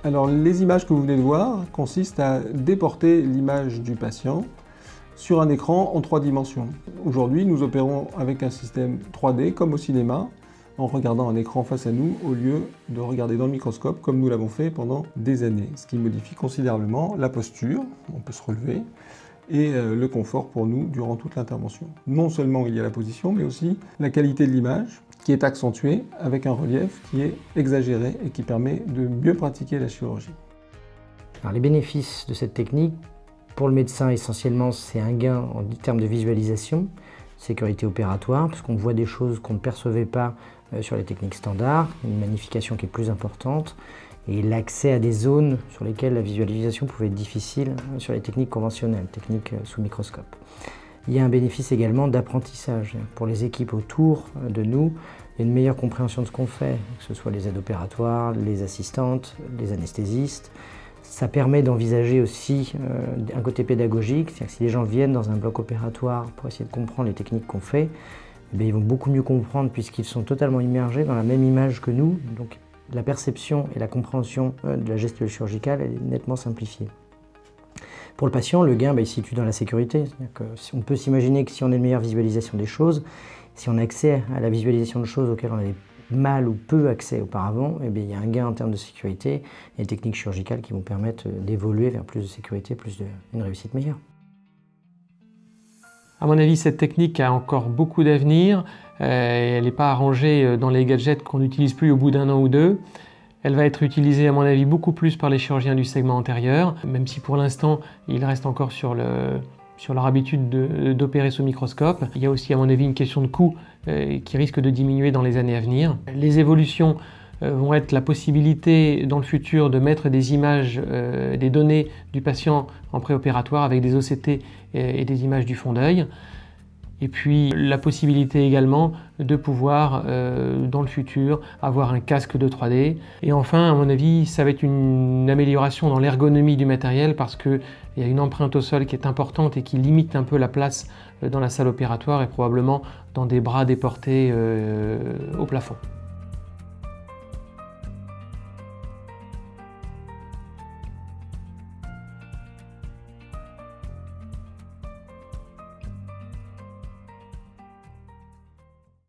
Alors les images que vous venez de voir consistent à déporter l'image du patient sur un écran en 3 dimensions. Aujourd'hui, nous opérons avec un système 3D comme au cinéma, en regardant un écran face à nous au lieu de regarder dans le microscope comme nous l'avons fait pendant des années, ce qui modifie considérablement la posture, on peut se relever, et le confort pour nous durant toute l'intervention. Non seulement il y a la position, mais aussi la qualité de l'image qui est accentuée avec un relief qui est exagéré et qui permet de mieux pratiquer la chirurgie. Alors, les bénéfices de cette technique, pour le médecin essentiellement, c'est un gain en termes de visualisation, sécurité opératoire, parce qu'on voit des choses qu'on ne percevait pas sur les techniques standards, une magnification qui est plus importante, et l'accès à des zones sur lesquelles la visualisation pouvait être difficile sur les techniques conventionnelles, techniques sous microscope. Il y a un bénéfice également d'apprentissage. Pour les équipes autour de nous, il y a une meilleure compréhension de ce qu'on fait, que ce soit les aides opératoires, les assistantes, les anesthésistes. Ça permet d'envisager aussi un côté pédagogique, c'est-à-dire que si les gens viennent dans un bloc opératoire pour essayer de comprendre les techniques qu'on fait, eh bien, ils vont beaucoup mieux comprendre puisqu'ils sont totalement immergés dans la même image que nous. Donc la perception et la compréhension de la gestuelle chirurgicale est nettement simplifiée. Pour le patient, le gain il se situe dans la sécurité. On peut s'imaginer que si on a une meilleure visualisation des choses, si on a accès à la visualisation de choses auxquelles on avait mal ou peu accès auparavant, eh bien, il y a un gain en termes de sécurité et des techniques chirurgicales qui vont permettre d'évoluer vers plus de sécurité, une réussite meilleure. À mon avis, cette technique a encore beaucoup d'avenir. Elle n'est pas arrangée dans les gadgets qu'on n'utilise plus au bout d'1 an ou 2. Elle va être utilisée, à mon avis, beaucoup plus par les chirurgiens du segment antérieur, même si pour l'instant, ils restent encore sur leur habitude d'opérer sous microscope. Il y a aussi, à mon avis, une question de coût qui risque de diminuer dans les années à venir. Les évolutions vont être la possibilité dans le futur de mettre des images, des données du patient en préopératoire avec des OCT et des images du fond d'œil. Et puis la possibilité également de pouvoir, dans le futur, avoir un casque de 3D. Et enfin, à mon avis, ça va être une amélioration dans l'ergonomie du matériel parce qu'il y a une empreinte au sol qui est importante et qui limite un peu la place dans la salle opératoire et probablement dans des bras déportés au plafond.